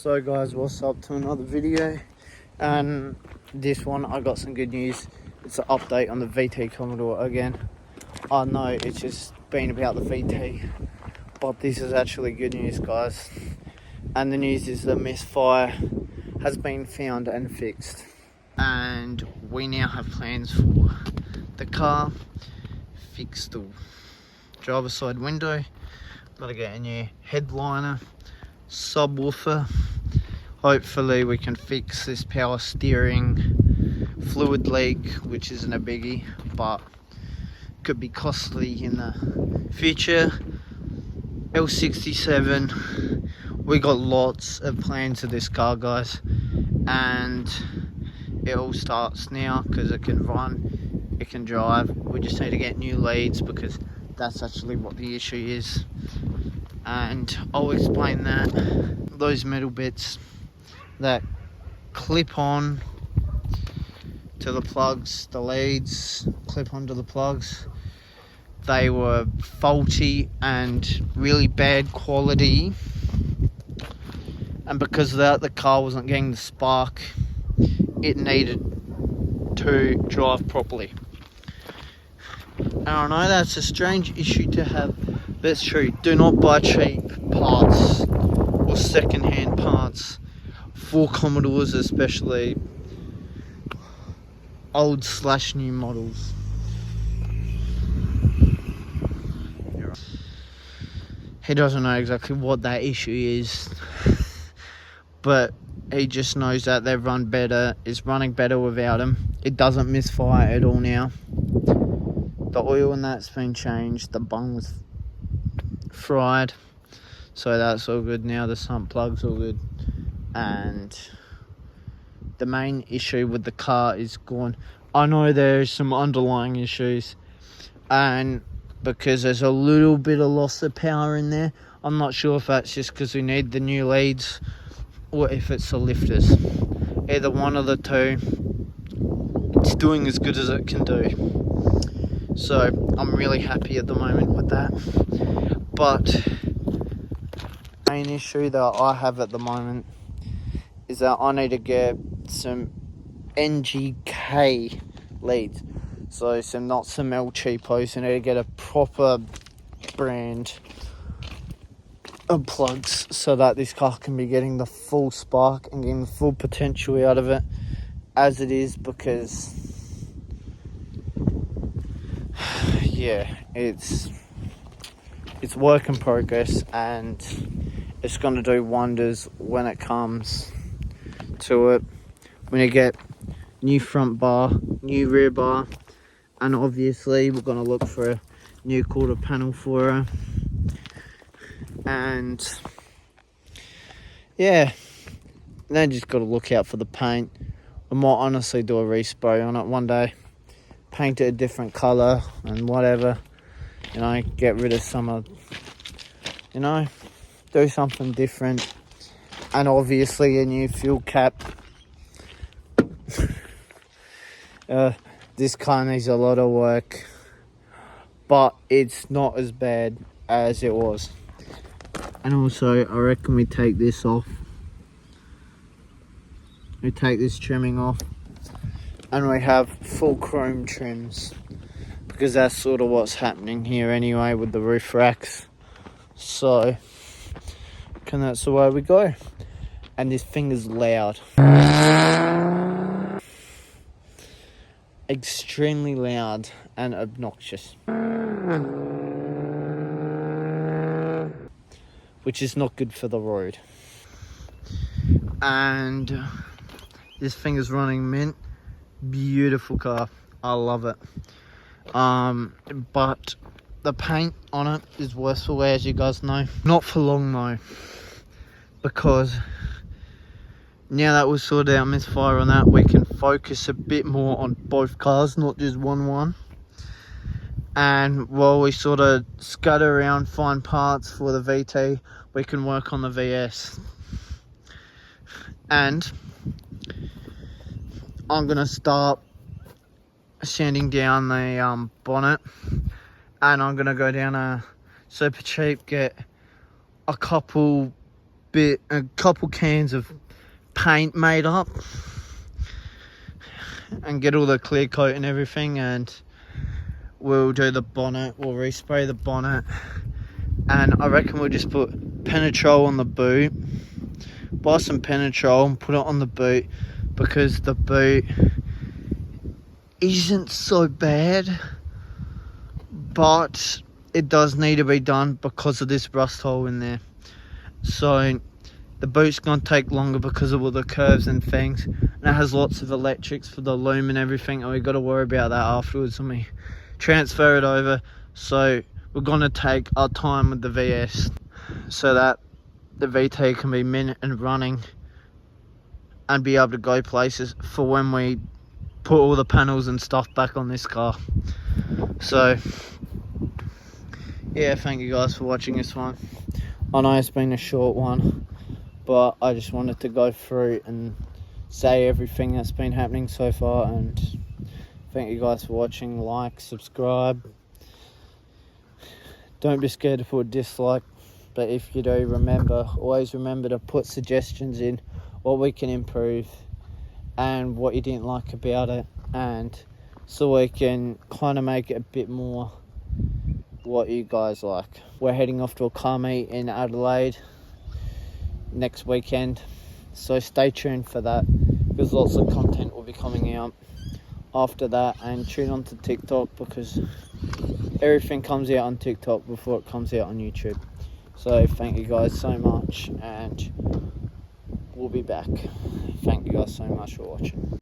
So guys, what's up to another video, and this one I got some good news. It's an update on the VT Commodore again. I know it's just been about the VT, but this is actually good news, guys. And the news is the misfire has been found and fixed, and we now have plans for the car. Fix the driver's side window, gotta get a new headliner, subwoofer. Hopefully we can fix this power steering fluid leak, which isn't a biggie but could be costly in the future. L67, we got lots of plans of this car, guys, and it all starts now because it can run, it can drive. We just need to get new leads because that's actually what the issue is, and I'll explain that. Those metal bits that clip on to the plugs, the leads clip onto the plugs, they were faulty and really bad quality, and because of that the car wasn't getting the spark it needed to drive properly. And I know that's a strange issue to have, but it's true. Do not buy cheap parts or second-hand parts for Commodores, especially old / new models. He doesn't know exactly what that issue is, but he just knows that they run better, it's running better without them. It doesn't misfire at all now. The oil in that's been changed, the bung was fried, so that's all good now. The sump plug's all good, and the main issue with the car is gone. I know there's some underlying issues, and because there's a little bit of loss of power in there, I'm not sure if that's just because we need the new leads or if it's the lifters. Either one of the two, it's doing as good as it can do. So I'm really happy at the moment with that. But the main issue that I have at the moment is that I need to get some NGK leads. So not some L cheapos. I need to get a proper brand of plugs so that this car can be getting the full spark and getting the full potential out of it as it is, because yeah, it's work in progress, and it's going to do wonders when it comes to it. We're going to get new front bar, new rear bar, and obviously we're going to look for a new quarter panel for her. And yeah, then just got to look out for the paint. I might honestly do a respray on it one day, paint it a different colour and whatever, you know, get rid of some of, you know, do something different. And obviously a new fuel cap. This car needs a lot of work, but it's not as bad as it was. And also I reckon we take this off, we take this trimming off, and we have full chrome trims, because that's sort of what's happening here anyway with the roof racks. So that's the way we go. And this thing is loud, extremely loud and obnoxious, which is not good for the road. And this thing is running mint. Beautiful car, I love it. But the paint on it is worse for wear, as you guys know. Not for long though, because now that we've sorted out misfire on that, we can focus a bit more on both cars, not just one. And while we sort of scutter around, find parts for the VT, we can work on the VS. And I'm gonna start sanding down the bonnet, and I'm gonna go down a super cheap, get a couple a couple cans of paint made up and get all the clear coat and everything, and we'll do the bonnet, we'll respray the bonnet, and I reckon we'll just put Penetrol on the boot, buy some Penetrol and put it on the boot, because the boot isn't so bad, but it does need to be done because of this rust hole in there. So the boot's gonna take longer because of all the curves and things, and it has lots of electrics for the loom and everything, and we've got to worry about that afterwards when we transfer it over. So we're gonna take our time with the VS so that the VT can be mint and running and be able to go places for when we put all the panels and stuff back on this car. So yeah, thank you guys for watching this one. I know it's been a short one, but I just wanted to go through and say everything that's been happening so far, and thank you guys for watching. Like, subscribe, don't be scared to put a dislike, but if you do, always remember to put suggestions in what we can improve and what you didn't like about it, and so we can kind of make it a bit more what you guys like. We're heading off to a car meet in Adelaide next weekend, so stay tuned for that, because lots of content will be coming out after that, and tune on to TikTok, because everything comes out on TikTok before it comes out on YouTube. So thank you guys so much, and we'll be back. Thank you guys so much for watching.